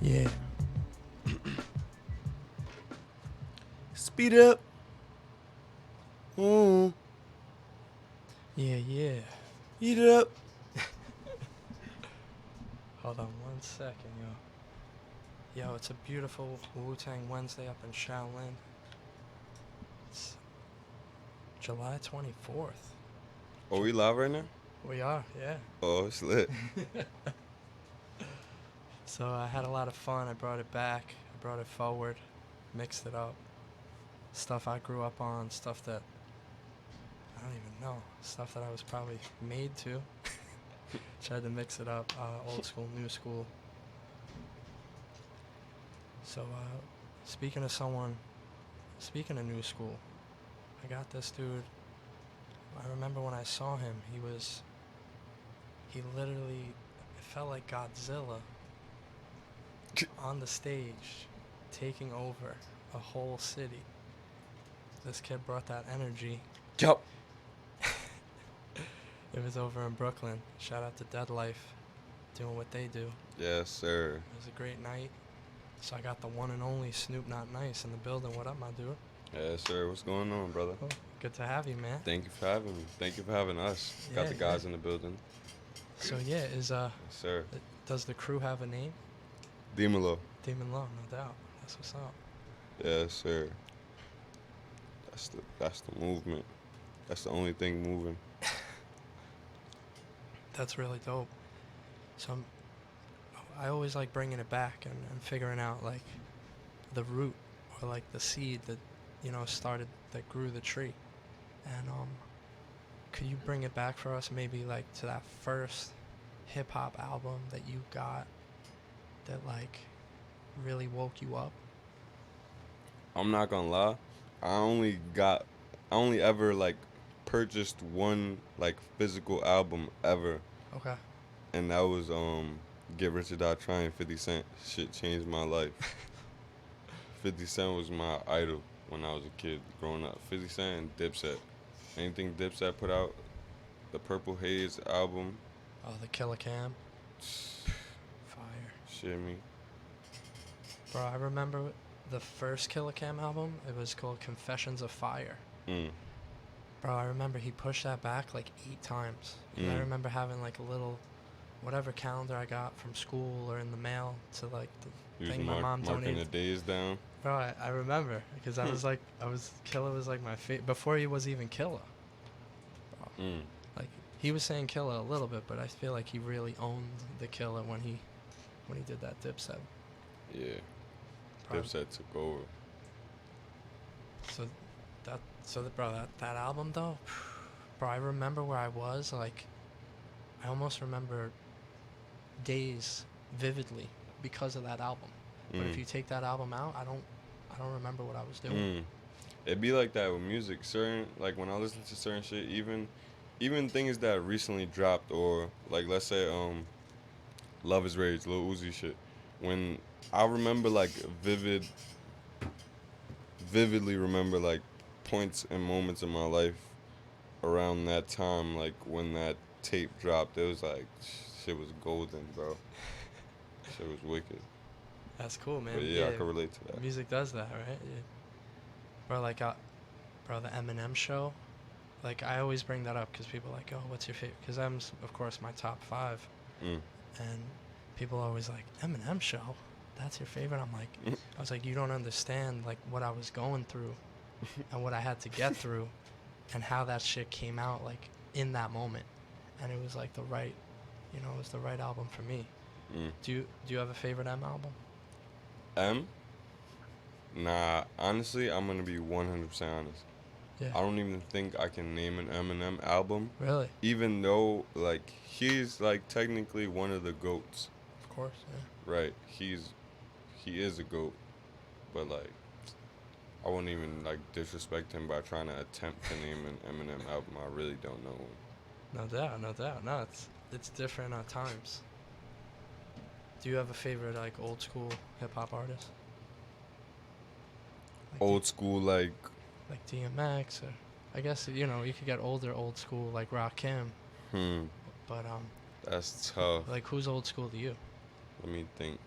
Yeah. Speed up. Mm. Yeah. Eat it up. Hold on 1 second, yo. Yo, it's a beautiful Wu-Tang Wednesday up in Shaolin. It's July 24th. Oh, we live right now? We are, yeah. Oh, it's lit. So I had a lot of fun. I brought it back. I brought it forward. Mixed it up. Stuff I grew up on. Stuff that I don't even know. Stuff that I was probably made to. Tried to mix it up. Old school, new school. So speaking of new school, I got this dude. I remember when I saw him, he literally, it felt like Godzilla on the stage, taking over a whole city. This kid brought that energy. Yup. It was over in Brooklyn. Shout out to Dead Life, doing what they do. Yes, sir. It was a great night. So I got the one and only Snoop Not Nice in the building. What up, my dude? Yes, sir. What's going on, brother? Oh, good to have you, man. Thank you for having me. Thank you for having us. Yeah, Got the guys in the building. So yeah, Yes, sir. does the crew have a name? Demonlow. Demonlow, no doubt. That's what's up. Yes, sir. That's the movement. That's the only thing moving. That's really dope. So I always like bringing it back and figuring out like the root or like the seed that that grew the tree. And could you bring it back for us, maybe like to that first hip hop album that you got that like really woke you up? I'm not gonna lie. I only ever like purchased one like physical album ever, Okay. and that was Get Rich or Die Trying. 50 Cent. Shit changed my life. 50 Cent was my idol when I was a kid growing up. 50 Cent and Dipset. Anything Dipset put out, the Purple Haze album, Oh, the Killer Cam. Fire. shit me. Bro, I remember the first Killer Cam album. It was called Confessions of Fire. Mm. Bro, I remember he pushed that back like 8 times. And I remember having like a little, whatever calendar I got from school or in the mail to like the He was thing my mom marking the donated. days down. Bro, I remember because Killer was like my favorite before he was even Killer. Bro. Mm. Like he was saying Killer a little bit, but I feel like he really owned the Killer when he did that Dipset. Yeah. Bro. Dipset took over. Bro, that album though, bro, I remember where I was. Like, I almost remember days vividly because of that album. But if you take that album out, I don't remember what I was doing. It'd be like that with music. Certain, like when I listen to certain shit, even things that recently dropped, or like let's say Love Is Rage, Lil Uzi shit. When I remember like vividly remember like points and moments in my life around that time, like when that tape dropped, it was like shit was golden, bro. Shit was wicked. That's cool, man. But yeah, I can relate to that. Music does that, right? Yeah. Bro, like, bro, the Eminem show. Like, I always bring that up because people are like, oh, what's your favorite? Because M's, of course, my top 5. Mm. And people are always like, Eminem show? That's your favorite? I'm like, I was like, you don't understand, like, what I was going through and what I had to get through and how that shit came out, like, in that moment. And it was, like, it was the right album for me. Mm. Do you have a favorite M album? M? Nah, honestly, I'm gonna be 100% honest. Yeah. I don't even think I can name an Eminem album. Really? Even though, like, he's, like, technically one of the GOATs. Of course, yeah. Right. He is a GOAT. But, like, I wouldn't even, like, disrespect him by trying to attempt to name an Eminem album. I really don't know one. No doubt. No, it's different at times. Do you have a favorite, like, old school hip-hop artist? Like Old school, like DMX, or I guess you could get older old school like Rakim. But that's tough. like who's old school to you? Let me think.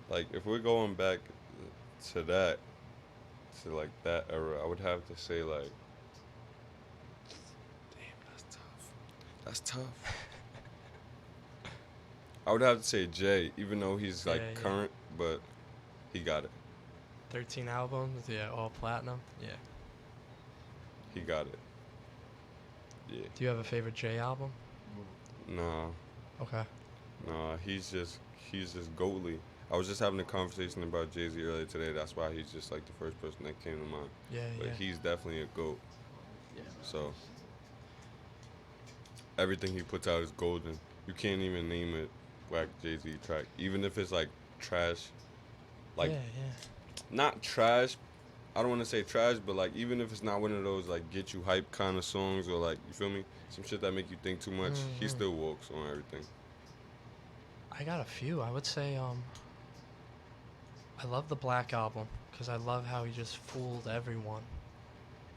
Like if we're going back to that, to like that era, I would have to say like, damn, that's tough. That's tough. I would have to say Jay, even though he's like Yeah, yeah. current, but he got it. 13 albums, yeah, all platinum. Yeah. He got it. Yeah. Do you have a favorite Jay album? Nah, Okay. nah. He's just goatly. I was just having a conversation about Jay-Z earlier today. That's why he's just like the first person that came to mind. Yeah, But yeah. he's definitely a goat. Yeah. So everything he puts out is golden. You can't even name it whack Jay-Z track, even if it's like trash. Like yeah, yeah. not trash. I don't want to say trash, but like even if it's not one of those like get you hype kind of songs or like you feel me, some shit that make you think too much. He Mhm. still walks on everything. I got a few. I would say I love the Black Album because I love how he just fooled everyone.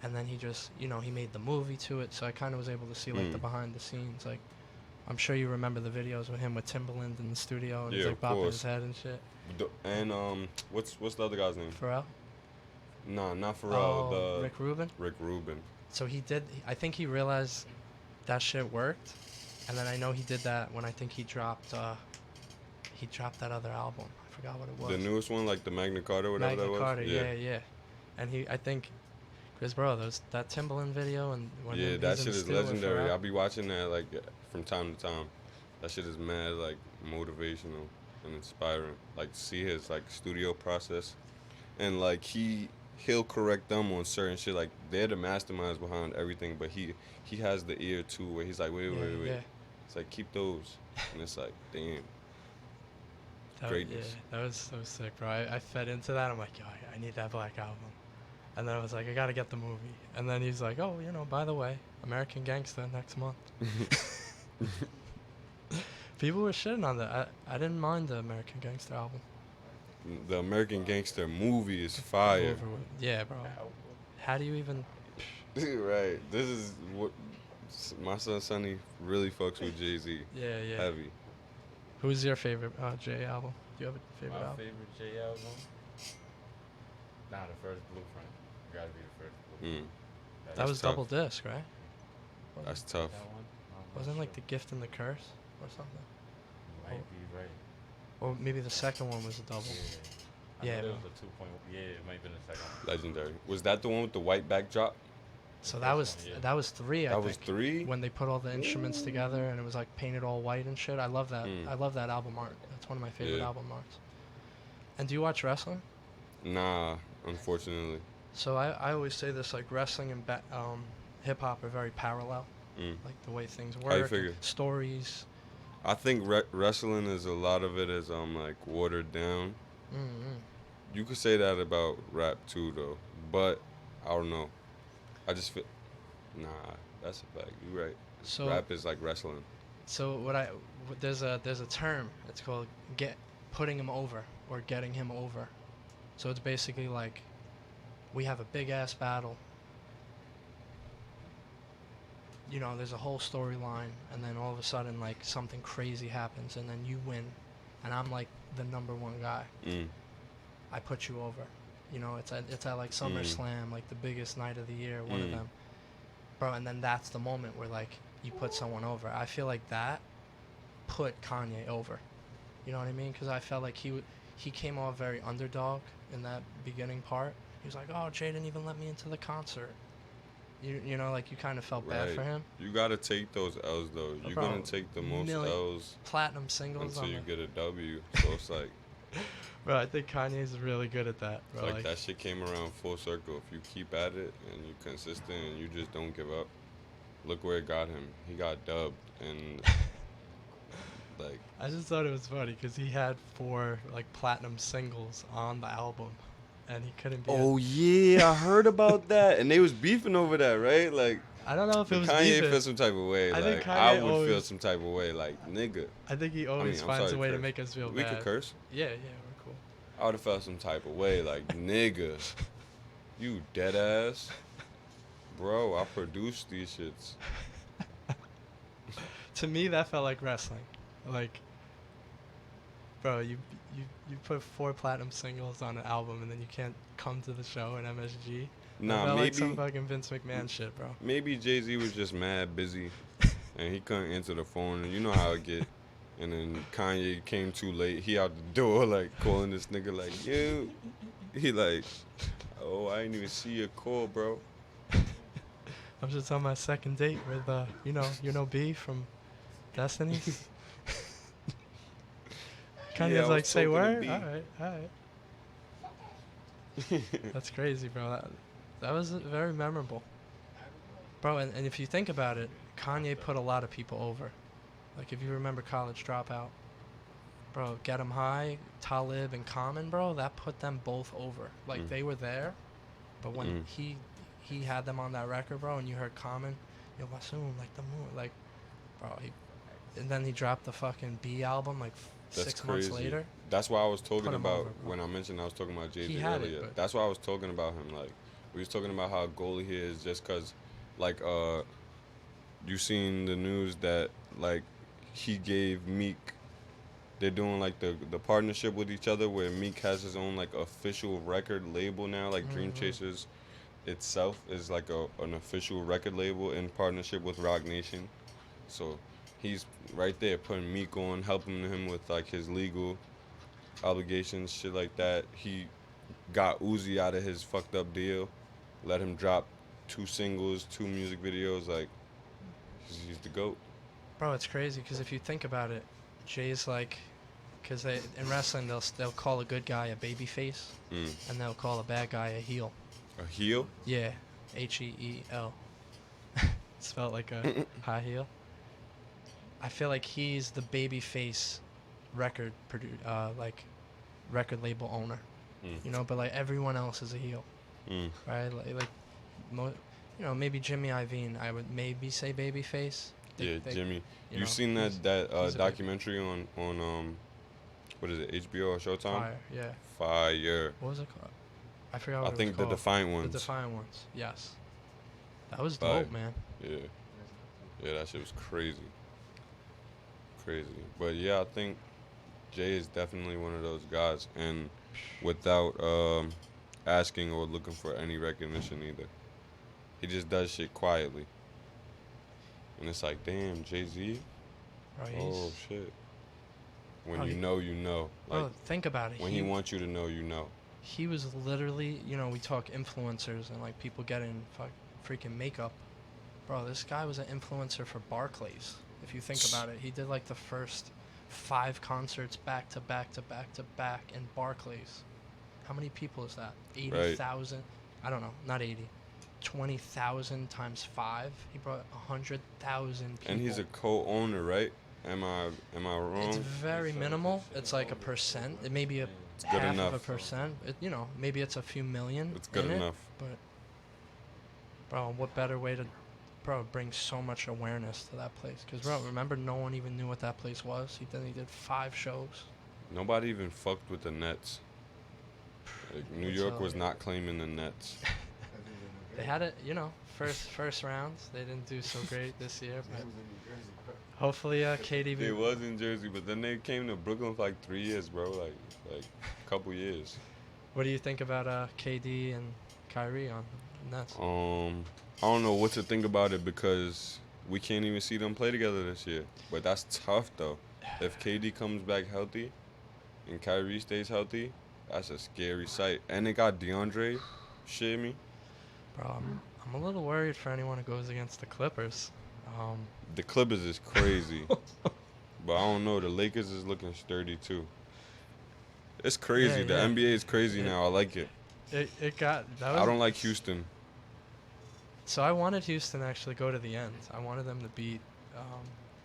And then he just, he made the movie to it, so I kind of was able to see like the behind the scenes. Like, I'm sure you remember the videos with him with Timbaland in the studio, and he's Yeah, like of bopping course. his head and shit. And what's the other guy's name? Pharrell? Nah, not Pharrell. Oh, The Rick Rubin. Rick Rubin. So he did. I think he realized that shit worked, and then I know he did that when I think he dropped that other album. I forgot what it was. The newest one, like the Magna Carta, whatever Magna that was. Carta, yeah. And I think, Chris, bro, that Timbaland video and when Yeah, he's that in shit the is studio with legendary. Pharrell. I'll be watching that like from time to time. That shit is mad like motivational and inspiring. Like to see his like studio process, and like he'll correct them on certain shit. Like they're the masterminds behind everything, but he has the ear too, where he's like, wait. Yeah. It's like keep those, and it's like damn. Yeah, Greatness. that was so sick, bro. I fed into that. I'm like, yo, I need that Black Album. And then I was like, I gotta get the movie. And then he's like, oh, by the way, American Gangster next month. People were shitting on that. I didn't mind the American Gangster album. The American Gangster movie is fire. Over with. Yeah, bro. How do you even? Right. This is what my son Sonny really fucks with Jay-Z. Yeah. Heavy. Who's your favorite Jay album? Do you have a favorite My album? favorite J album? Nah, the first Blueprint. Gotta be the first Blueprint. Mm. That was tough. double disc, right? That's tough. That one? Wasn't like The Gift and the Curse or something? Might be right. Or maybe the second one was a double. Yeah. Yeah, It bro. was a 2.1. Yeah, it might have been the second one. Legendary. Was that the one with the white backdrop? So The that first was one, yeah. that was three. I That think. was 3? When they put all the instruments together and it was like painted all white and shit. I love that. Mm. I love that album art. That's one of my favorite Yeah. album arts. And do you watch wrestling? Nah, unfortunately. So I always say this, like wrestling and hip hop are very parallel. Mm. Like the way things How you work, figure? stories. I think wrestling is a lot of it is like watered down. Mm-hmm. You could say that about rap too though, but I don't know. I just feel nah, that's a fact. You right. So Rap is like wrestling. so there's a term. It's called putting him over or getting him over. So it's basically like we have a big ass battle. There's a whole storyline, and then all of a sudden, like, something crazy happens, and then you win, and I'm, like, the number one guy. Mm. I put you over. It's at like, SummerSlam, like, the biggest night of the year, one of them. Bro, and then that's the moment where, like, you put someone over. I feel like that put Kanye over. You know what I mean? Because I felt like he came off very underdog in that beginning part. He was like, oh, Jay didn't even let me into the concert. Like you kind of felt bad Right. for him. You gotta take those L's though. You're Bro, gonna take the most million L's Platinum singles until on you the... get a W. So it's like Bro, I think Kanye's really good at that, bro. like that shit came around full circle. If you keep at it and you're consistent and you just don't give up, look where it got him. He got dubbed and like I just thought it was funny because he had 4 like platinum singles on the album, and he couldn't be. oh yeah, I heard about that. And they was beefing over that, right? Like I don't know if it was Kanye beefing. feel some type of way. I think Like Kanye I would feel always- some type of way. Like nigga, I think he always I'm finds sorry a way to to curse. make us feel we bad. could curse. Yeah, we're cool. I would have felt some type of way. Like nigga, you dead ass, bro. I produced these shits. To me, that felt like wrestling. Like, bro, you put 4 platinum singles on an album and then you can't come to the show in MSG. Nah, I felt like some maybe fucking Vince McMahon shit, bro. maybe Jay-Z was just mad busy and he couldn't answer the phone. And you know how it get. And then Kanye came too late. He out the door like calling this nigga like, yo. He like, oh, I didn't even see your call, bro. I'm just on my second date with you know B from Destiny. Kanye's Yeah, I was like, say talking to word? B. Alright. That's crazy, bro. That was very memorable. Bro, and if you think about it, Kanye put a lot of people over. Like, if you remember College Dropout, bro, Get 'Em High, Talib, and Common, bro, that put them both over. Like, they were there, but when he had them on that record, bro, and you heard Common, yo, Wasoon, like, the moon, like, bro, and then he dropped the fucking B album, like, That's 6 crazy. months later. That's why I was talking Put him about over, bro. when I mentioned I was talking about Jay-Z He had it, earlier. but- That's why I was talking about him. Like, we was talking about how goalie he is just because, like, you seen the news that, like, he gave Meek, they're doing, like, the partnership with each other where Meek has his own, like, official record label now. Like, Dream Chasers itself is, like, an official record label in partnership with Rock Nation. So he's right there putting Meek on, helping him with, like, his legal obligations, shit like that. He got Uzi out of his fucked up deal, let him drop 2 singles, 2 music videos. Like, he's the GOAT. Bro, it's crazy because if you think about it, Jay's like, because in wrestling they'll call a good guy a baby face, and they'll call a bad guy a heel. A heel? Yeah, Heel. Spelled like a high heel. I feel like he's the baby face record label owner. You know, but like everyone else is a heel, right? Maybe Jimmy Iovine, I would maybe say baby face. Jimmy. you You know, seen he's that a documentary on what is it, HBO or Showtime? Fire, yeah. Fire. What was it called? I forgot I what it think was the called. Defiant The Ones. Defiant Ones, yes. That was Fire. dope, man. Yeah. Yeah, that shit was crazy. Crazy. But yeah, I think Jay is definitely one of those guys, and without asking or looking for any recognition either. He just does shit quietly. And it's like, damn, Jay-Z? Bro, Oh, shit. When Bro, you know, you know. Like, bro, think about it. when he wants you to know, you know. He was literally, we talk influencers and like people getting freaking makeup. Bro, this guy was an influencer for Barclays. If you think about it, he did like the first 5 concerts back to back to back to back in Barclays. How many people is that? 80,000? I don't know, not 80. 20,000 times 5. He brought 100,000 people. And he's a co-owner, right? Am I wrong? It's very minimal. It's like a percent. It may be a good half enough. of a percent. Maybe it's a few million. It's good in enough. But, bro, what better way to, bring so much awareness to that place? Because, bro, remember, no one even knew what that place was. He did 5 shows. Nobody even fucked with the Nets. Like, New York was not claiming the Nets. They had it, first rounds. They didn't do so great this year, but hopefully, KD. They was in Jersey, but then they came to Brooklyn for like 3 years, bro. Like a couple years. What do you think about KD and Kyrie on the Nets? I don't know what to think about it because we can't even see them play together this year. But that's tough though. If KD comes back healthy and Kyrie stays healthy, that's a scary sight. And they got DeAndre. Shit me. Bro, I'm a little worried for anyone who goes against the Clippers. The Clippers is crazy. But I don't know. The Lakers is looking sturdy too. It's crazy. Yeah, the yeah. NBA is crazy now. I like it. It got that was. I don't like Houston. So I wanted Houston to actually go to the end. I wanted them to beat.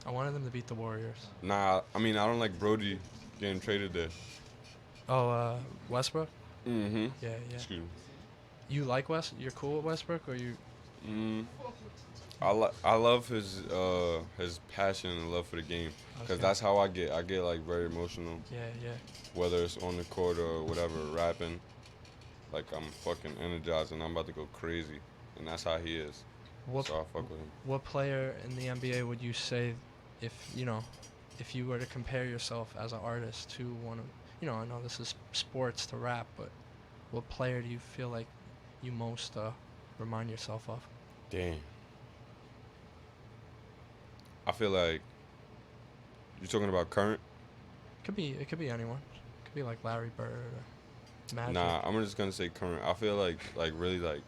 I wanted them to beat the Warriors. Nah, I mean I don't like Brody getting traded there. Oh, Westbrook. Mm-hmm. Yeah. Excuse me. You like You're cool with Westbrook, or you? I love his passion and love for the game, because Okay. that's how I get. I get like very emotional, Yeah. whether it's on the court or whatever, rapping. Like I'm fucking energized and I'm about to go crazy, and that's how he is. What So I fuck with him. What player in the NBA would you say, if you were to compare yourself as an artist to one of, I know this is sports to rap, but what player do you feel like you most remind yourself of? Damn. I feel like you're talking about current. It could be anyone. It could be like Larry Bird or Magic. Nah, I'm just gonna say current. I feel like really like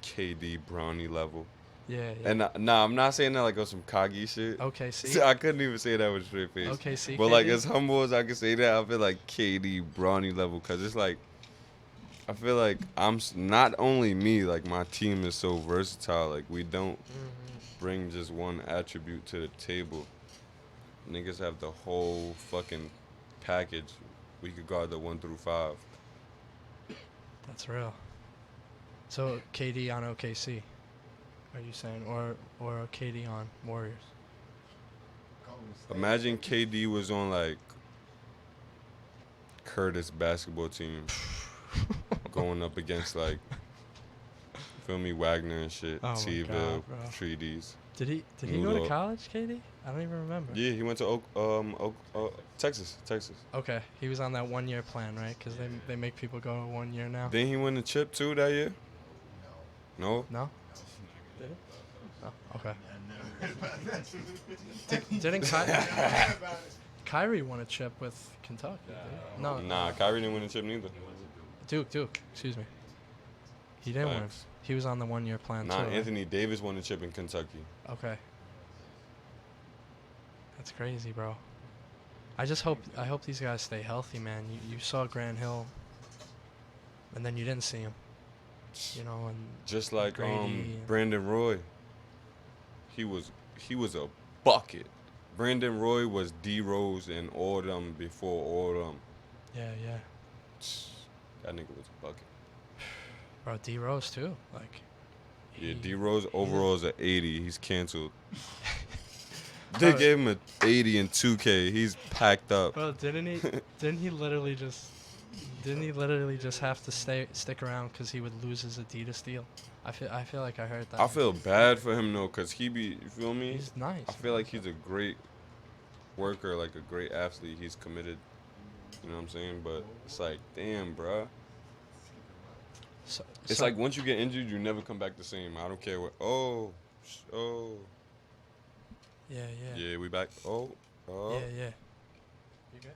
KD Brownie level. Yeah, yeah. And nah, I'm not saying that like on some coggy shit. Okay, see. I couldn't even say that with a straight face. Okay, see. But like KD? as humble as I can say that, I feel like KD Brownie level, cause it's like I feel like not only me, like my team is so versatile. Like we don't bring just one attribute to the table. Niggas have the whole fucking package. We could guard the 1 through 5. That's real. So KD on OKC, are you saying, or KD on Warriors? Imagine KD was on like Curtis basketball team going up against like, feel me, Wagner and shit, Oh my Tebow, God, bro. Treaties. Did he go to Noodle. college, KD? I don't even remember. Yeah, he went to Texas. Okay, he was on that 1 year plan, right? Because they make people go to 1 year now. Didn't he win the chip too that year? No. No? Did he? Oh, okay. Didn't Kyrie won a chip with Kentucky? Did he? No. Nah, Kyrie didn't win the chip neither. Duke. Excuse me. He didn't win. Facts. He was on the 1 year plan Nah, too. right? Anthony Davis won the chip in Kentucky. Okay. That's crazy, bro. I hope these guys stay healthy, man. You saw Grant Hill, and then you didn't see him. And Just like Grady and- Brandon Roy. He was a bucket. Brandon Roy was D Rose and all them before all them. yeah. That nigga was a bucket. Bro, D Rose too. Like. Yeah, D Rose overall is an 80. He's canceled. Bro. They gave him an 80 in 2K. He's packed up. Bro, didn't he literally just have to stick around because he would lose his Adidas deal? I feel like I heard that. I feel bad for him though, cause he be, you feel me? He's nice. I feel like he's a great worker, like a great athlete. He's committed. You know what I'm saying? But it's like, damn, bruh. It's like once you get injured, you never come back the same. I don't care what. Oh. Yeah. Yeah, we back. Oh. Yeah. You good?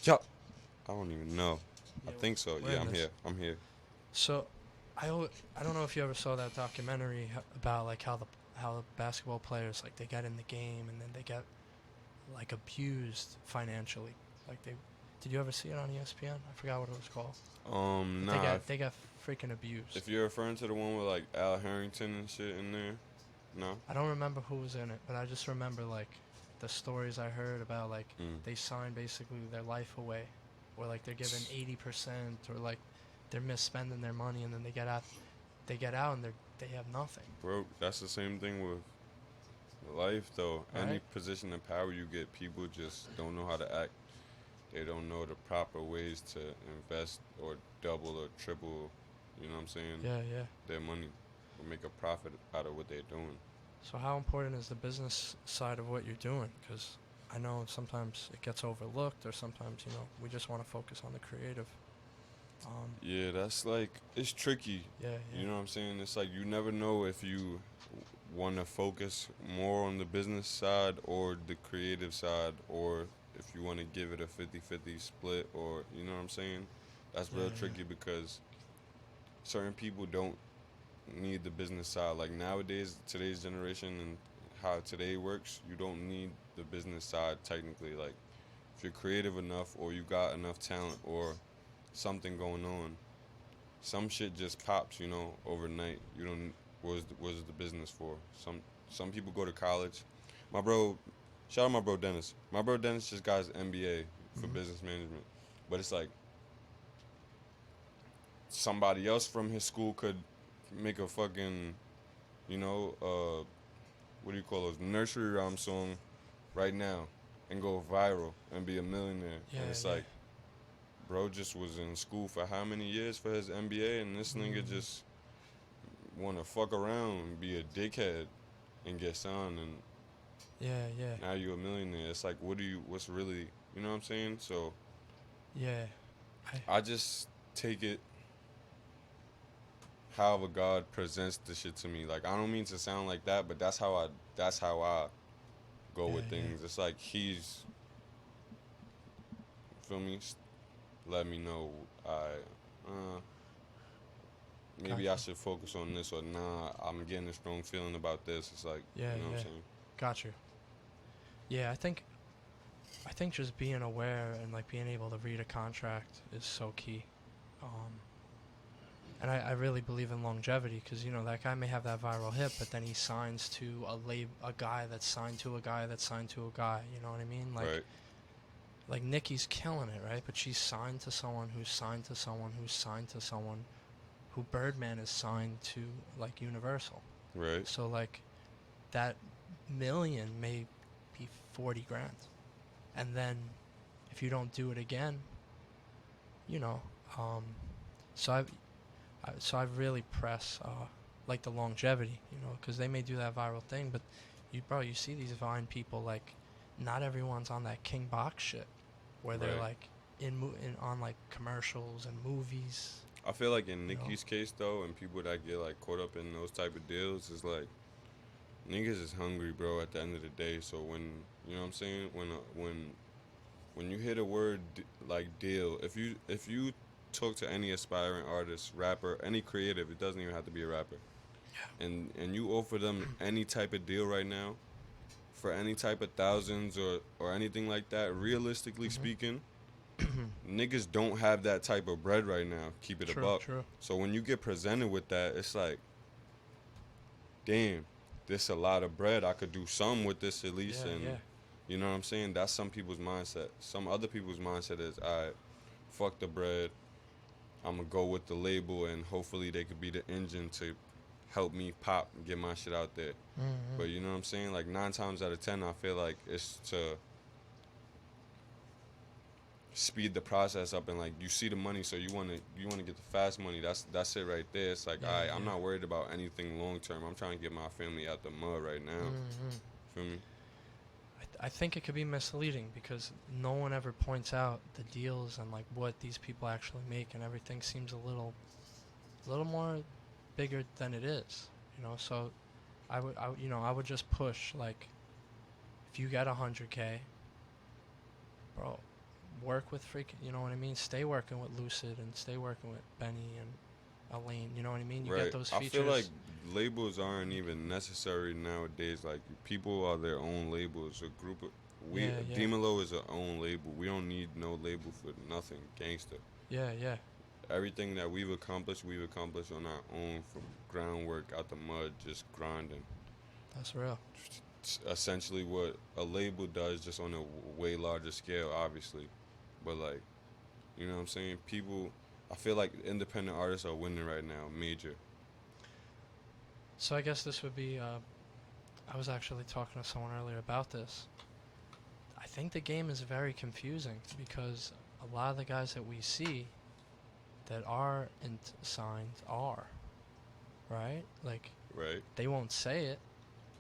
Yup. I don't even know. I Yeah, think so. we're Yeah, in this. I'm here. So, I don't know if you ever saw that documentary about like how the basketball players, like, they get in the game and then they get like abused financially. Like did you ever see it on ESPN? I forgot what it was called. Nah. They got freaking abused. If you're referring to the one with like Al Harrington and shit in there, no. I don't remember who was in it, but I just remember like the stories I heard about like they sign basically their life away, or like they're given 80%, or like they're misspending their money, and then they get out and they have nothing. Bro, that's the same thing with life though. Right. Any position of power you get, people just don't know how to act. They don't know the proper ways to invest or double or triple, you know what I'm saying? Yeah. Their money or make a profit out of what they're doing. So how important is the business side of what you're doing? Because I know sometimes it gets overlooked, or sometimes we just want to focus on the creative. Yeah, that's like, it's tricky. Yeah. You know what I'm saying? It's like you never know if you want to focus more on the business side or the creative side, or if you want to give it a 50-50 split, or, you know what I'm saying? That's real tricky because certain people don't need the business side. Like nowadays, today's generation and how today works, you don't need the business side technically. Like if you're creative enough or you got enough talent or something going on, some shit just pops, overnight. You don't, what's the business for? Some people go to college. My bro, shout out my bro Dennis. My bro Dennis just got his MBA for business management. But it's like somebody else from his school could make a fucking, what do you call those, nursery rhyme song right now and go viral and be a millionaire. And it's like, bro just was in school for how many years for his MBA, and this nigga just want to fuck around and be a dickhead and get signed, and Yeah. now you a millionaire. It's like, what's really, you know what I'm saying? So Yeah. I just take it however God presents the shit to me. Like I don't mean to sound like that, but that's how I go Yeah, with yeah. things. It's like he's feel me, let me know uh maybe I Gotcha. should focus on this or nah, I'm getting a strong feeling about this. It's like, Yeah, you know what I'm yeah. saying? Got you. Yeah, I think just being aware and like being able to read a contract is so key. Um, and I really believe in longevity because that guy may have that viral hit, but then he signs to a guy that's signed to a guy that's signed to a guy. You know what I mean? Right, Like Nikki's killing it, right? But she's signed to someone who's signed to someone who's signed to someone who Birdman is signed to, like Universal. right, So like that million may be 40 grand, and then if you don't do it again, you know, um, so I really press like the longevity, because they may do that viral thing, but you see these Vine people, like not everyone's on that King Box shit where they're right. like in on like commercials and movies, I feel like in you know. Nicki's case though, and people that get like caught up in those type of deals, is like niggas is hungry, bro. At the end of the day, so when you know what I'm saying, when you hit a word like deal, if you talk to any aspiring artist, rapper, any creative, it doesn't even have to be a rapper, and you offer them any type of deal right now for any type of thousands or anything like that, realistically Hmm. speaking, niggas don't have that type of bread right now. Keep it a True, buck. true. So when you get presented with that, it's like, damn, this a lot of bread. I could do some with this at least, Yeah, and yeah. you know what I'm saying. That's some people's mindset. Some other people's mindset is, alright, fuck the bread. I'm gonna go with the label, and hopefully they could be the engine to help me pop and get my shit out there. Hmm. But you know what I'm saying? Like 9 times out of 10, I feel like it's to speed the process up, and like you see the money, so you wanna get the fast money. That's it right there. It's like, Yeah, alright, I'm yeah. not worried about anything long term. I'm trying to get my family out the mud right now. Hmm. Feel me? I think it could be misleading because no one ever points out the deals and like what these people actually make, and everything seems a little more bigger than it is. So I would just push, like, if you get 100K, bro, work with freaking, you know what I mean? Stay working with Lucid and stay working with Benny and Elaine, you know what I mean? You get Right. those I feel like features. labels aren't even necessary nowadays. Like people are their own labels. A group of we Yeah, yeah. Demonlow is our own label. We don't need no label for nothing. Gangster. Yeah, yeah. Everything that we've accomplished on our own from groundwork out the mud, just grinding. That's real. It's essentially what a label does, just on a way larger scale, obviously. But like, you know what I'm saying? People, I feel like independent artists are winning right now, major. So I guess this would be I was actually talking to someone earlier about this. I think the game is very confusing because a lot of the guys that we see that are signed are, right? Like, Right. they won't say it,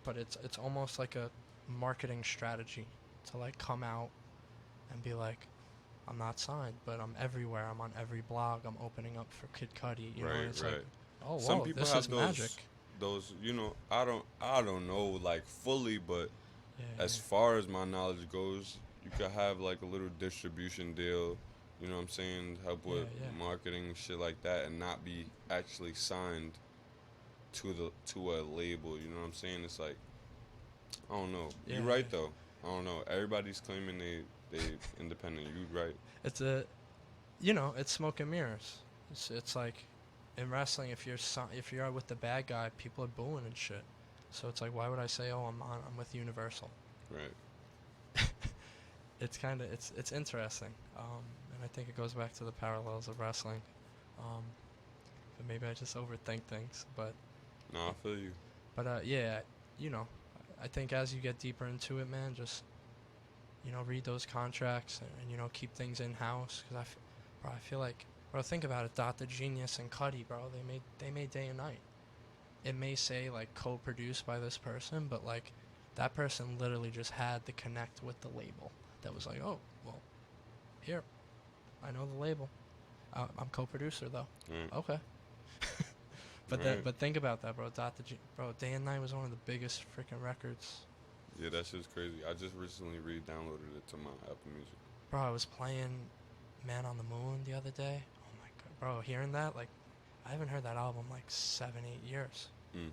but it's almost like a marketing strategy to like come out and be like, I'm not signed, but I'm everywhere. I'm on every blog. I'm opening up for Kid Cudi, and Right, it's like, right. oh Some whoa, people this is have magic. those, I don't know like fully, but Yeah, as yeah, far as my knowledge goes, you could have like a little distribution deal, you know what I'm saying, help yeah, with yeah, marketing shit like that, and not be actually signed to a label, you know what I'm saying? It's like, I don't know. yeah, You yeah. right though. I don't know. Everybody's claiming they independent. You right. It's it's smoke and mirrors. It's like in wrestling, if you're with the bad guy, people are booing and shit. So it's like, why would I say, oh, I'm with Universal? Right. It's interesting, and I think it goes back to the parallels of wrestling. Um, but maybe I just overthink things. Nah, I feel you. Yeah, you know, I think as you get deeper into it, man, just read those contracts and keep things in house. Bro, I feel like, bro, think about it. Dot the Genius and Cuddy, bro, they made Day and Night. It may say like co-produced by this person, but like that person literally just had to connect with the label. That was like, oh, well, here, I know the label. I'm co-producer though. Mm. Okay. But Right. but think about that, bro. Bro, Day and Night was one of the biggest freaking records. Yeah, that shit's crazy. I just recently re-downloaded it to my Apple Music. Bro, I was playing Man on the Moon the other day. Oh my god, bro, hearing that, like, I haven't heard that album like 7-8 years. Mm.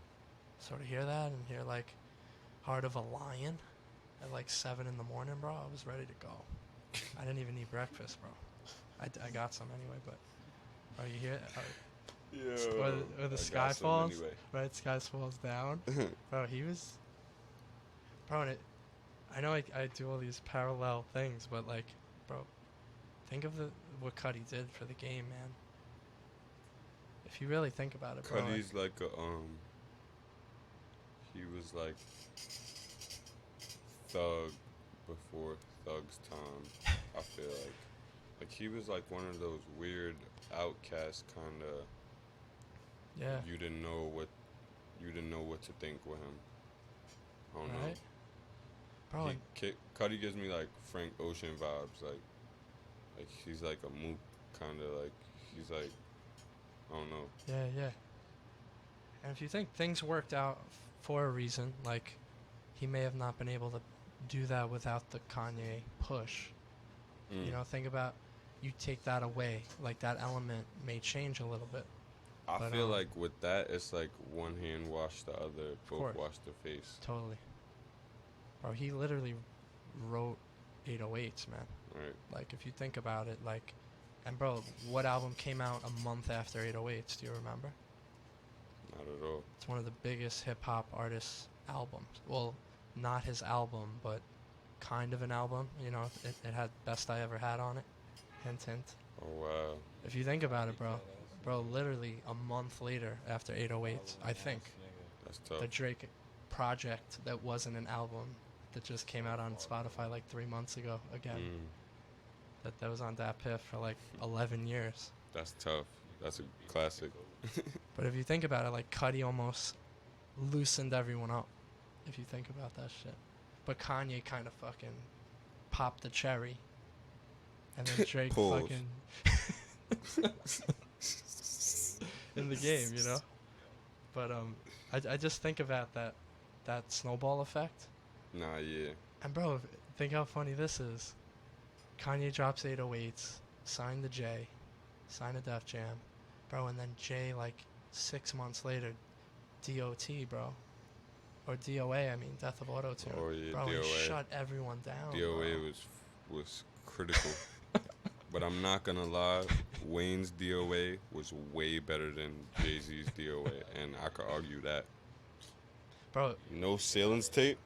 So to hear that and hear like Heart of a Lion at like 7 in the morning, bro, I was ready to go. I didn't even eat breakfast, bro. I got some anyway, but bro, you hear Yeah. or the sky falls, right? Sky falls down, bro. He was, bro. And I know I do all these parallel things, but like, bro, think of what Cuddy did for the game, man. If you really think about it, bro. Cuddy's like a he was like Thug before Thug's time. I feel like he was like one of those weird outcast kind of. Yeah. You didn't know what to think with him. I don't Right? Bro, know. Cuddy gives me like Frank Ocean vibes, like he's like a mook kind of like he's like I don't know. yeah. And if you think things worked out for a reason, like he may have not been able to do that without the Kanye push. Mm. You know, think about you take that away, like that element may change a little bit. I feel like with that, it's like one hand wash the other, both wash the face. Totally. Bro, he literally wrote 808s, man. Right. Like, if you think about it, like, and bro, what album came out a month after 808s? Do you remember? Not at all. It's one of the biggest hip hop artists' albums. Well, not his album, but kind of an album. You know, it had Best I Ever Had on it. Hint, hint. Oh wow. If you think about it, bro, literally a month later after 808s, I think, That's tough. the Drake project that wasn't an album that just came out on Spotify like 3 months ago again. That was on Dat Piff for like 11 years. That's tough. That's a classic. But if you think about it, like Cudi almost loosened everyone up. If you think about that shit. But Kanye kind of fucking popped the cherry. And then Drake fucking in the game, you know? But I just think about that snowball effect. Nah, yeah. And bro, think how funny this is. Kanye drops 808s, signed the J, signed a Def Jam, bro, and then Jay like 6 months later, DOT, bro, or DOA, I mean, Death of Auto Tune. Oh yeah, bro, DOA. He shut everyone down. DOA bro. was critical. But I'm not gonna lie, Wayne's DOA was way better than Jay-Z's DOA, and I could argue that. Bro, no ceilings tape.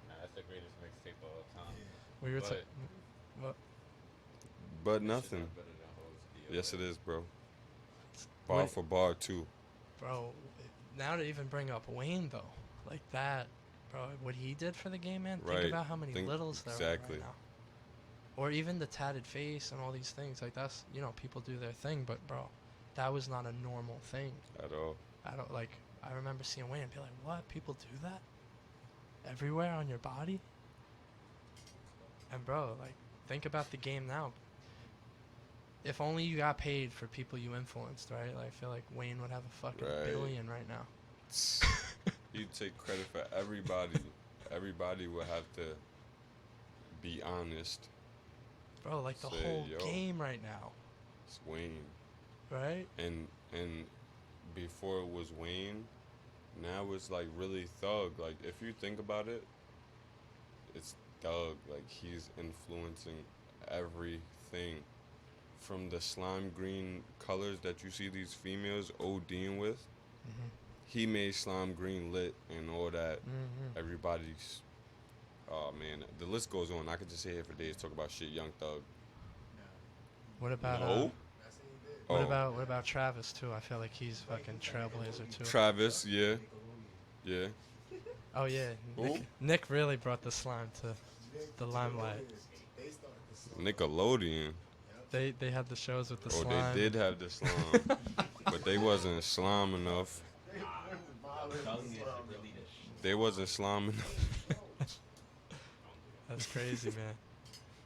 Nah, that's the greatest mixtape of all time. we were But- But nothing. Not better than Ho's DOA. Yes, it is, bro. Bar for bar too. Bro, now to even bring up Wayne though, like that, bro, what he did for the game, man. Right. Think about how many littles there are right now. Or even the tatted face and all these things. Like that's, you know, people do their thing, but bro, that was not a normal thing. At all. I remember seeing Wayne and be like, what? People do that? Everywhere on your body? And bro, like, think about the game now. If only you got paid for people you influenced, right? Like, I feel like Wayne would have a fucking billion right now. He'd take credit for everybody. Everybody would have to be honest. Bro, like the Say, whole yo, game right now. It's Wayne. Right? And before it was Wayne, now it's like really Thug. Like if you think about it, it's Thug. Like he's influencing everything. From the slime green colors that you see these females ODing with, he made slime green lit and all that. Everybody's, oh man, the list goes on. I could just sit here for days talk about shit. Young Thug. What about No? what about Travis too? I feel like he's fucking trailblazer too. Travis, yeah. Oh yeah, Nick really brought the slime to the limelight. Nickelodeon. They had the shows with the Oh, slime. they did have the slime, but they wasn't slime enough. They wasn't slime enough. That's crazy, man.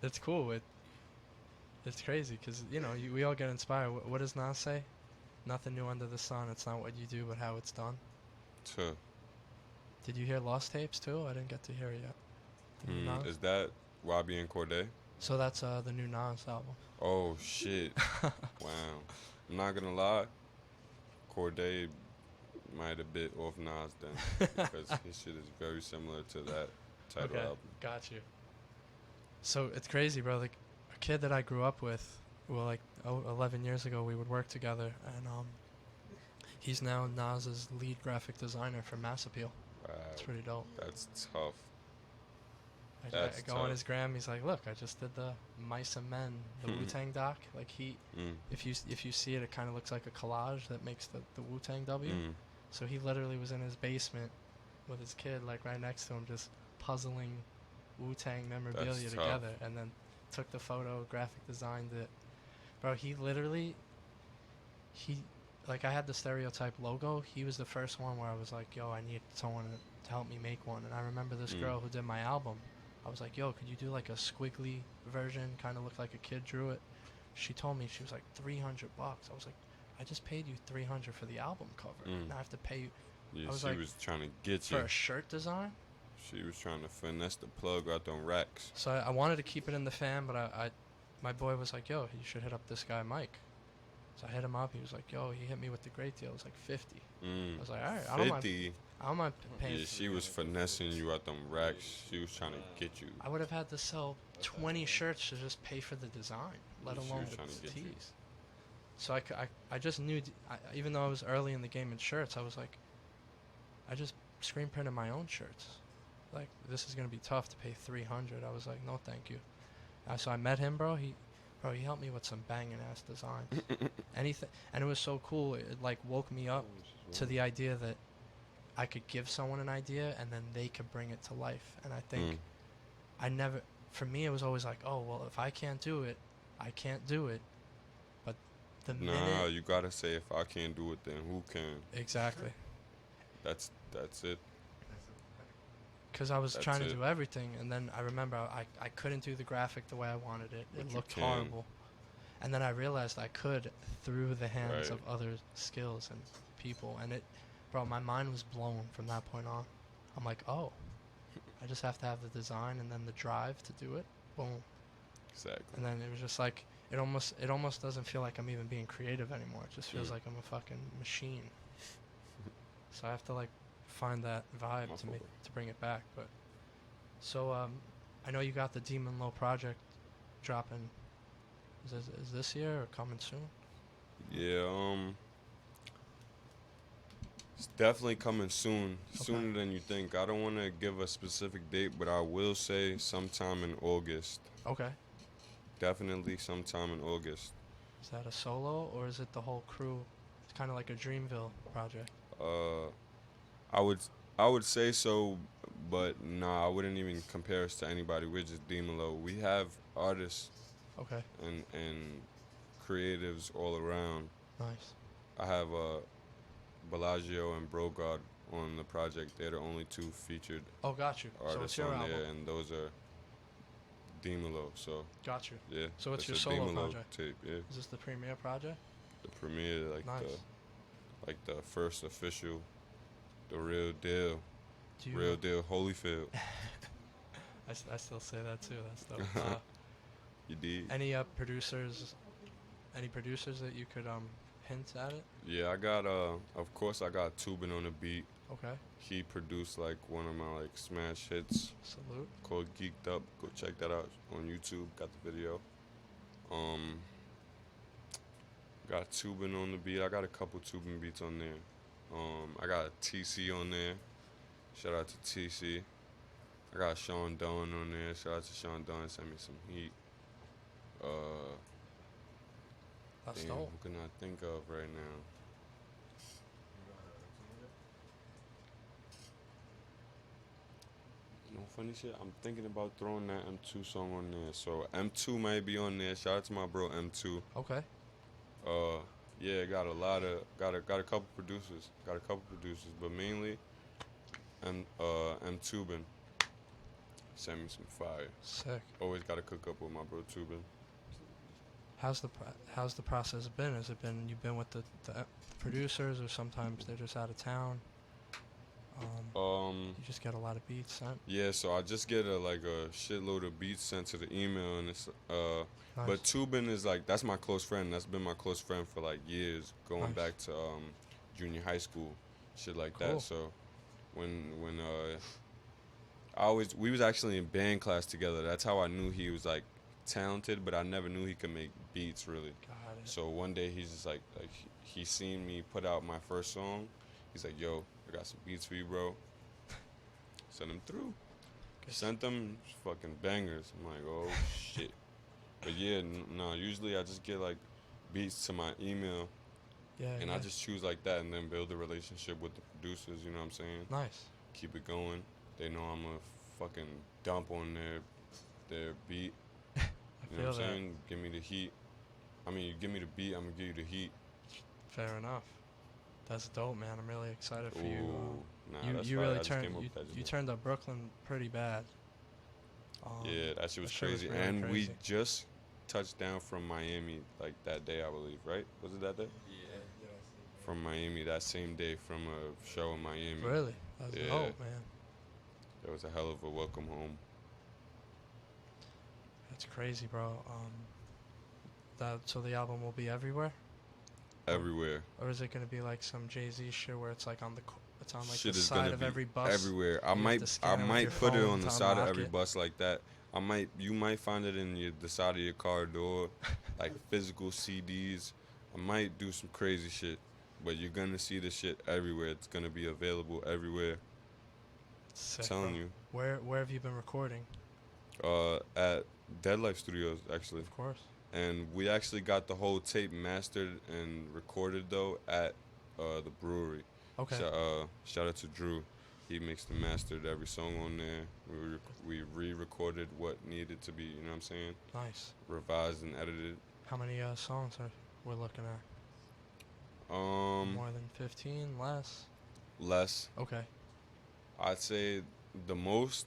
It's cool. It's crazy because we all get inspired. What does Nas say? Nothing new under the sun. It's not what you do, but how it's done. Tuh. Did you hear Lost Tapes too? I didn't get to hear it yet. The new Nas. Is that Wabi and Corday? So that's the new Nas album. Oh shit! Wow. I'm not gonna lie. Corday might have bit off Nas then because his shit is very similar to that title Okay, album. got you. So it's crazy, bro. Like a kid that I grew up with, 11 years ago, we would work together, and he's now Nas's lead graphic designer for Mass Appeal. Wow. It's pretty dope. That's tough. I That's go on tough. his gram. He's like, "Look, I just did the Mice and Men, the Wu Tang doc. Like if you see it, it kind of looks like a collage that makes the Wu Tang W. So he literally was in his basement with his kid, like right next to him, just puzzling Wu Tang memorabilia That's together, and then took the photo, graphic designed it. Bro, he like I had the Stereotype logo. He was the first one where I was like, "Yo, I need someone to help me make one." And I remember this girl who did my album. I was like, "Yo, could you do like a squiggly version? Kind of looked like a kid drew it." She told me she was like $300. I was like, "I just paid you $300 for the album cover. Now I have to pay you." Yeah, I was she like, was trying to get for you. a shirt design. She was trying to finesse the plug out them racks. So I wanted to keep it in the fan, but my boy was like, "Yo, you should hit up this guy Mike." So I hit him up. He was like, "Yo," he hit me with the great deal. It was like 50. I was like, "All right, I don't mind. 50. I don't mind paying." Yeah, she was finessing you out them racks. She was trying to get you. I would have had to sell 20 shirts to just pay for the design, let She alone was trying to the get you. tees. So I just knew, even though I was early in the game in shirts, I was like, I just screen printed my own shirts. Like, this is going to be tough to pay 300. I was like, no, thank you. So I met him, bro. He helped me with some banging ass designs. Anything. And it was so cool. It like woke me up to the idea that I could give someone an idea and then they could bring it to life. And I think for me, it was always like, oh, well, if I can't do it, I can't do it. But the minute. You gotta say, if I can't do it, then who can? Exactly. That's it. Because I was That's trying to it. do everything, and then I remember I couldn't do the graphic the way I wanted it. But It you looked can. horrible. And then I realized I could through the hands Right. of other skills and people. And bro, my mind was blown from that point on. I'm like, oh, I just have to have the design and then the drive to do it. Boom. Exactly. And then it was just like, it almost doesn't feel like I'm even being creative anymore. It just feels like I'm a fucking machine. So I have to like find that vibe My fault. to bring it back. But so I know you got the Demonlow project dropping. Is this year or coming soon? Yeah, it's definitely coming soon, sooner than you think. I don't want to give a specific date, but I will say sometime in August. Okay. Definitely sometime in August. Is that a solo or is it the whole crew? It's kind of like a Dreamville project. I would say so, but nah, I wouldn't even compare us to anybody. We're just Demonlow. We have artists Okay. and creatives all around. Nice. I have Bellagio and Brogard on the project. They're the only two featured Oh, got you. So it's artists your on album. there, and those are Demonlow. So Got you. yeah. So it's your a solo Demonlow project? tape. Yeah, Is this the premiere project? the premiere, Nice. the first official, the real deal, Do you, real deal Holyfield. I still say that too. That's dope. You did. Any producers that you could hint at it? Yeah, I got of course I got Tubin on the beat. Okay. He produced like one of my like smash hits Salute. called Geeked Up. Go check that out on YouTube. Got the video. Got Tubin on the beat. I got a couple Tubin beats on there. I got TC on there. Shout out to TC. I got Sean Dunn on there. Shout out to Sean Dunn. Send me some heat. That's Damn, dope. who can I think of right now? No funny shit. I'm thinking about throwing that M2 song on there. So M2 might be on there. Shout out to my bro M2. Okay. Yeah, got a couple producers. But mainly M Tubin. Send me some fire. Sick. Always gotta cook up with my bro Tubin. How's the process been? Has it been you've been with the producers, or sometimes they're just out of town? You just get a lot of beats sent. Yeah, so I just get a shitload of beats sent to the email, and it's Nice. but Tubin is like that's my close friend. That's been my close friend for like years, going Nice. back to junior high school, shit like Cool. that. So when I always we was actually in band class together. That's how I knew he was like talented, but I never knew he could make beats really. Got it. So one day he's just like he seen me put out my first song. He's like, "Yo, I got some beats for you, bro." Send them through. Sent them fucking bangers. I'm like, oh shit. But yeah, no. Usually I just get like beats to my email, Yeah. and yeah. I just choose like that, and then build a relationship with the producers. You know what I'm saying? Nice. Keep it going. They know I'm a fucking dump on their beat. I You know feel what I'm that. saying? Give me the heat. I mean, you give me the beat, I'm gonna give you the heat. Fair enough. That's dope, man. I'm really excited for you. Ooh, nah, You that's you fire. really I just turned came up you, with that just you now. turned up Brooklyn pretty bad. Yeah, that shit was that shit was crazy. really And we crazy. just touched down from Miami like that day, I believe, right? Was it that day? Yeah. From Miami, that same day from a show in Miami. Really? That's Yeah. dope, man. It was a hell of a welcome home. That's crazy, bro. So the album will be everywhere, Everywhere. or is it gonna be like some Jay-Z shit where it's like it's on like Shit the is side gonna of be every bus? everywhere. I You have to might scan it with your put it phone on the to side of unlock every it. bus like that. You might find it in the side of your car door, like physical CDs. I might do some crazy shit, but you're gonna see the shit everywhere. It's gonna be available everywhere. Sick, Telling bro. you. Where have you been recording? At Dead Life Studios actually. Of course. And we actually got the whole tape mastered and recorded though at the brewery. Okay. So, shout out to Drew. He mixed and mastered every song on there. We re-recorded what needed to be, you know what I'm saying? Nice. Revised and edited. How many songs are we're looking at? Um, More than 15? Less? less. Okay. I'd say the most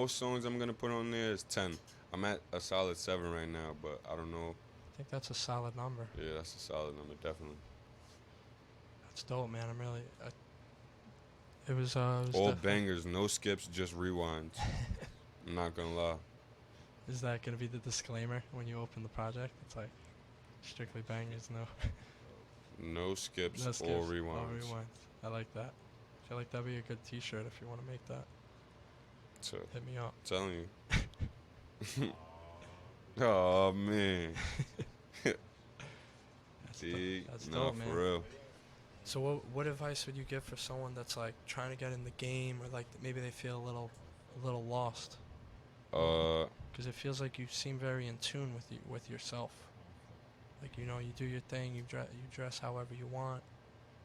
songs I'm gonna put on there is 10. I'm at a solid 7 right now, but I don't know. I think that's a solid number. Yeah, that's a solid number, definitely. That's dope, man. I'm really. It was All definitely- bangers, no skips, just rewinds. I'm not gonna lie. Is that gonna be the disclaimer when you open the project? It's like strictly bangers, no. No skips, No skips, or all rewinds. rewinds. I like that. I feel like that'd be a good T-shirt if you want to make that. So, Hit me up. telling you. Oh man. See, That's no, dope, man. for real. So what advice would you give for someone that's like trying to get in the game, or like maybe they feel a little lost? Because it feels like you seem very in tune with yourself. Like, you know, you do your thing, you dress however you want.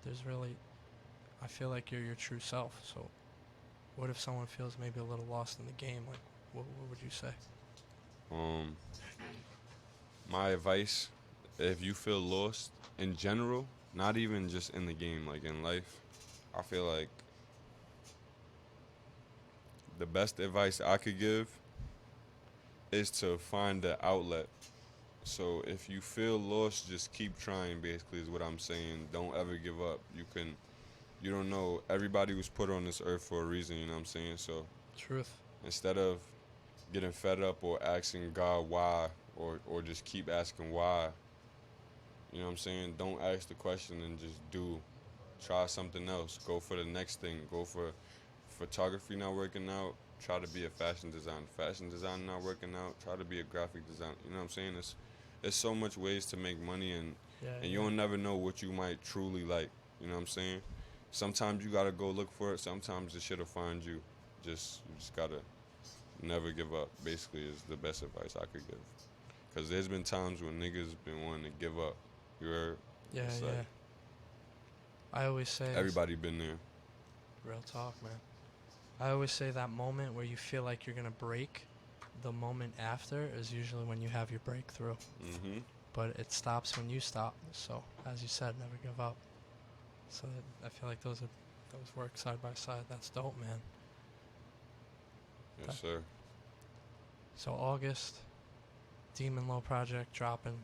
There's really, I feel like you're your true self. So what if someone feels maybe a little lost in the game? Like, what would you say? My advice, if you feel lost in general, not even just in the game, like in life, I feel like the best advice I could give is to find the outlet. So if you feel lost, just keep trying, basically, is what I'm saying. Don't ever give up. You don't know. Everybody was put on this earth for a reason, you know what I'm saying? So Truth. instead of getting fed up or asking God why, or just keep asking why, you know what I'm saying? Don't ask the question and just do. Try something else. Go for the next thing. Go for photography not working out. Try to be a fashion designer. Fashion design not working out. Try to be a graphic designer. You know what I'm saying? There's so much ways to make money, and Yeah. you'll never know what you might truly like. You know what I'm saying? Sometimes you gotta go look for it. Sometimes the shit'll find you. You just gotta never give up. Basically, is the best advice I could give. Cause there's been times when niggas been wanting to give up. You heard? Yeah, It's yeah. like I always say this. everybody been there. Real talk, man. I always say that moment where you feel like you're gonna break, the moment after is usually when you have your breakthrough. Mm-hmm. But it stops when you stop. So, as you said, never give up. So I feel like those work side by side. That's dope, man. Yes, sir. So August, Demonlow project dropping.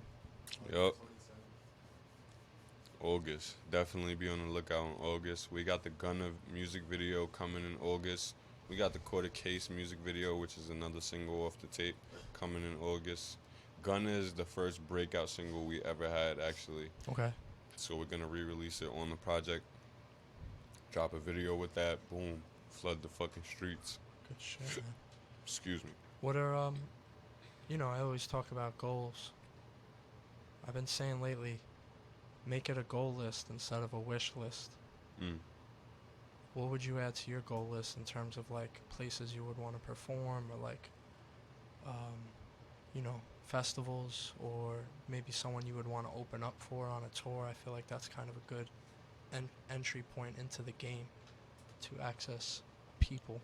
Yup. August. Definitely be on the lookout in August. We got the Gunna music video coming in August. We got the Quarter Case music video, which is another single off the tape, coming in August. Gunna is the first breakout single we ever had, actually. Okay. So we're gonna re-release it on the project. Drop a video with that. Boom. Flood the fucking streets. Good shit, man. Excuse me. What are I always talk about goals. I've been saying lately, make it a goal list instead of a wish list. Mm. What would you add to your goal list in terms of like places you would want to perform, or like, festivals, or maybe someone you would want to open up for on a tour? I feel like that's kind of a good entry point into the game to access people.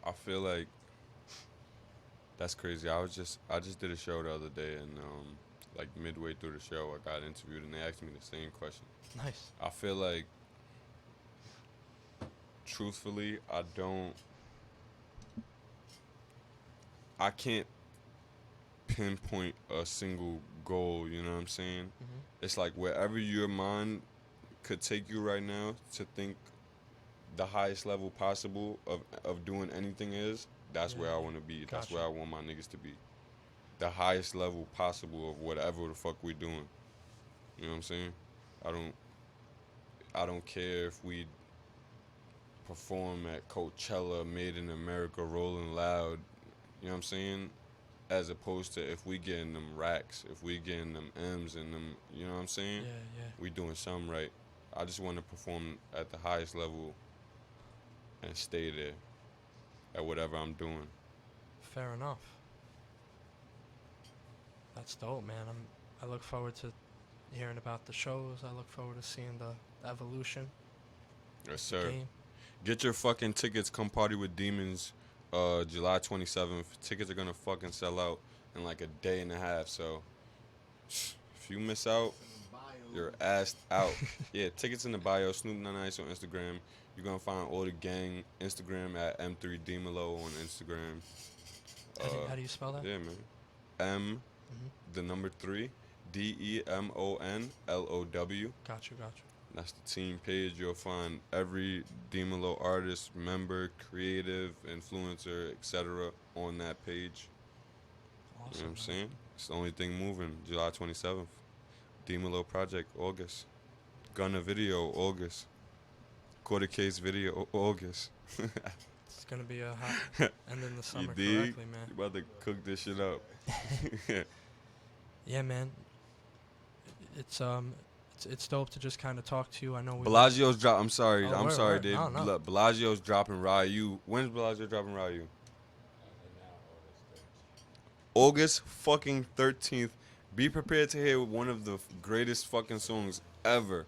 I feel like that's crazy. I just did a show the other day, and like midway through the show, I got interviewed, and they asked me the same question. Nice. I feel like, truthfully, I can't pinpoint a single goal. You know what I'm saying? Mm-hmm. It's like wherever your mind could take you right now to think the highest level possible of doing anything is, that's where I want to be. That's Gotcha. where I want my niggas to be. The highest level possible of whatever the fuck we doing. You know what I'm saying? I don't care if we perform at Coachella, Made in America, Rolling Loud. You know what I'm saying? As opposed to if we getting them racks, if we getting them M's and them, you know what I'm saying? Yeah. We doing something right. I just want to perform at the highest level and stay there at whatever I'm doing. Fair enough. That's dope, man. I look forward to hearing about the shows. I look forward to seeing the evolution. Yes, of the sir. game. Get your fucking tickets. Come party with Demons, July 27th. Tickets are gonna fucking sell out in like a day and a half. So if you miss out, you're assed out. Yeah, tickets in the bio. Snoop and Nice on Instagram. You're gonna find all the gang Instagram at M3 Demonlow on Instagram. How do you spell that? Yeah, man. M, the number 3, DEMONLOW. Got you. That's the team page. You'll find every Demonlow artist, member, creative, influencer, etc. on that page. Awesome. You know what I'm man. saying? It's the only thing moving. July 27th. Demonlow project, August. Gunna video, August. Quarter Case video, August. It's gonna be a hot end in the summer, You dig? correctly, man. You about to cook this shit up. Yeah, man. It's dope to just kind of talk to you. I know we. Bellagio's drop. I'm sorry, Oh, I'm word, sorry, word. Dave. No. Bellagio's dropping Ryu. When's Bellagio dropping Ryu? August fucking 13th. Be prepared to hear one of the greatest fucking songs ever.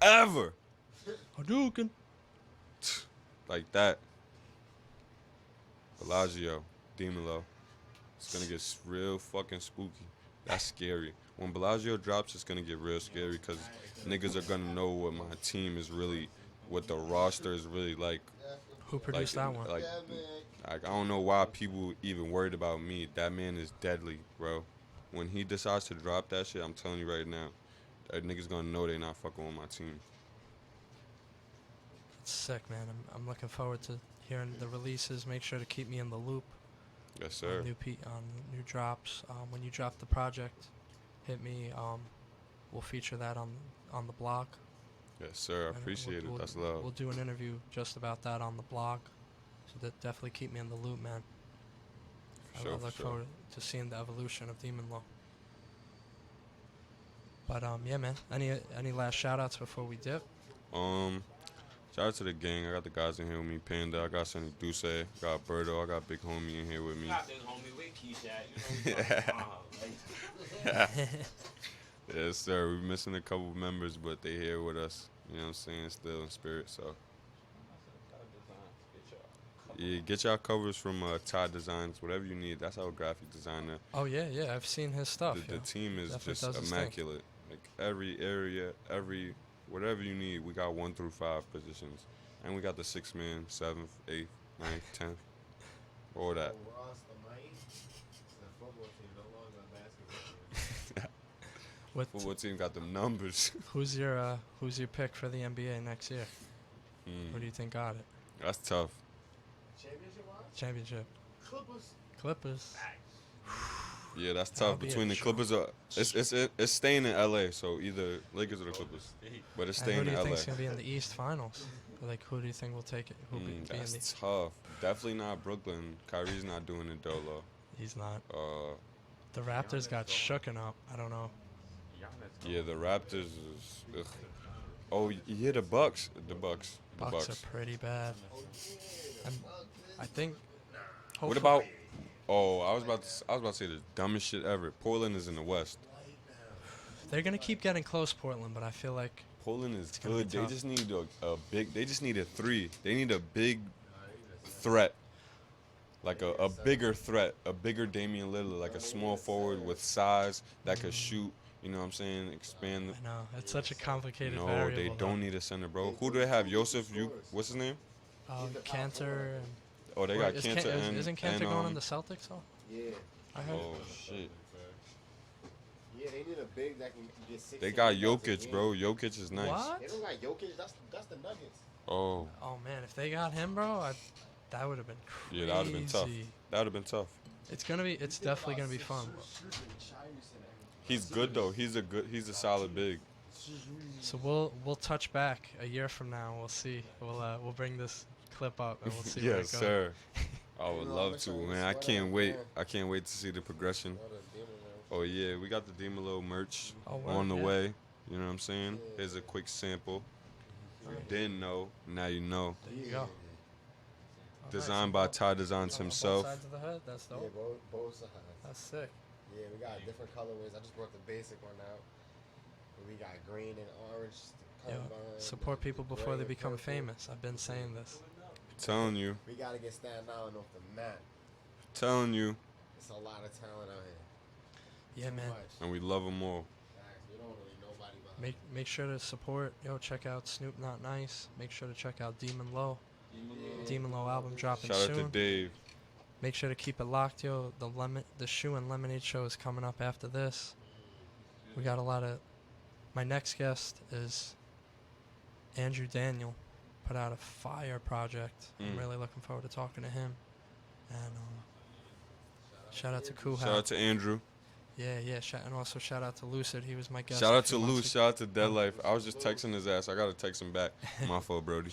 Ever. Hadouken. Like that. Bellagio, Demonlow. It's gonna get real fucking spooky. That's scary. When Bellagio drops, it's gonna get real scary because niggas are gonna know what my team is really, what the roster is really like. Who produced that one? Like, I don't know why people even worried about me. That man is deadly, bro. When he decides to drop that shit, I'm telling you right now, that niggas gonna know they not fucking with my team. It's sick, man. I'm looking forward to hearing the releases. Make sure to keep me in the loop. Yes, sir. On new drops. When you drop the project, hit me. We'll feature that on the blog. Yes, sir. I And appreciate we'll, it. That's love. We'll do an interview just about that on the blog. So definitely keep me in the loop, man. For sure, I look for sure. forward to seeing the evolution of Demonlow. But yeah, man. Any last shout outs before we dip? Shout out to the gang. I got the guys in here with me. Panda. I got Sonny Duce. Got Birdo. I got Big Homie in here with me. Got this homie with Keisha, you know. Yes, sir. We're missing a couple members, but they here with us. You know what I'm saying? Still in spirit. So yeah, get y'all covers from Todd Designs. Whatever you need. That's our graphic designer. Oh yeah. I've seen his stuff. The team is Definitely does just his thing. immaculate. Like every area, whatever you need, we got 1 through 5 positions, and we got the 6-man, 7th, 8th, 9th, 10th, all that. Ross, the Mike, the football team, don't What? What team got them numbers? Who's your pick for the NBA next year? Hmm, Who do you think got it? that's tough. Championship wise? Championship. Clippers. Clippers. Yeah, that's That'll tough. be a Between the joke. Clippers, it's staying in LA. So either Lakers or the Clippers, but it's And who staying do in you LA. think's gonna be in the East Finals? Like, who do you think will take it? Who be in the? That's tough. Definitely not Brooklyn. Kyrie's not doing it though. He's not. Uh, The Raptors got Giannis, shooken up. I don't know. Giannis. yeah, the Raptors is. Ugh. Oh yeah, the Bucks. The Bucks. The Bucks Bucks. are pretty bad. I think. What hopefully- about? Oh, I was about to say the dumbest shit ever. Portland is in the West. They're gonna keep getting close, Portland, but I feel like Portland is gonna be good. They tough. just need a big. They just need a three. They need a big threat, like a bigger threat, a bigger Damian Lillard, like a small forward with size that could shoot. You know what I'm saying? Expand. I know it's such a complicated No, variable. they don't need a center, bro. Who do they have? Joseph. What's his name? Cantor. And, Oh, they or got is Cantor Can- and isn't Cantor and, going on the Celtics though? Yeah. I heard. Oh shit. Yeah, they need a big that can get 6. They got Jokic, bro. Jokic is nice. What? They don't got Jokic. That's the Nuggets. Oh, Oh man, if they got him, bro, that would have been crazy. yeah, that would have been tough. That would have been tough. It's definitely gonna be fun. He's good though. He's a solid big. So we'll touch back a year from now. We'll see. We'll bring this clip up and we'll see where it Yes, goes. sir. I would love to, man. I can't wait. I can't wait to see the progression. Oh yeah, we got the Demonlow merch Oh, word, on the yeah. way. You know what I'm saying? Here's a quick sample. You didn't know, now you know. There you go. Designed by Ty Designs On himself. Both sides of the head. That's Yeah, dope. both sides. That's sick. Yeah, we got different colorways. I just brought the basic one out. We got green and orange. Yo, colorblind, support people before gray they and become purple. famous. I've been saying this. Telling you, We gotta get Staten Island off the map. telling you, It's a lot of talent out here. Yeah, Too man. much. and we love them all. Facts. We don't really nobody behind. Make sure to support. Yo, check out Snoop Not Nice. Make sure to check out Demonlow. Demonlow album dropping Shout out to soon. Dave. Make sure to keep it locked, yo. The Shoe and Lemonade show is coming up after this. We got a lot of. My next guest is Andrew Daniel. Put out a fire project. I'm really looking forward to talking to him. And shout out to Kuhal. Shout out to Andrew. Yeah. And also shout out to Lucid. He was my guest. Shout a out to few months Luce. Shout out to Dead Life. I was just texting his ass. I gotta text him back. My fault, Brody.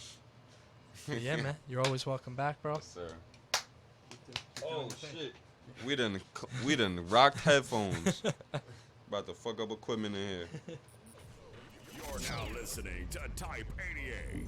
ago. Yeah, man. You're always welcome back, bro. Yes, sir. Oh shit. We done rocked headphones. About to fuck up equipment in here. You're now listening to Type 88.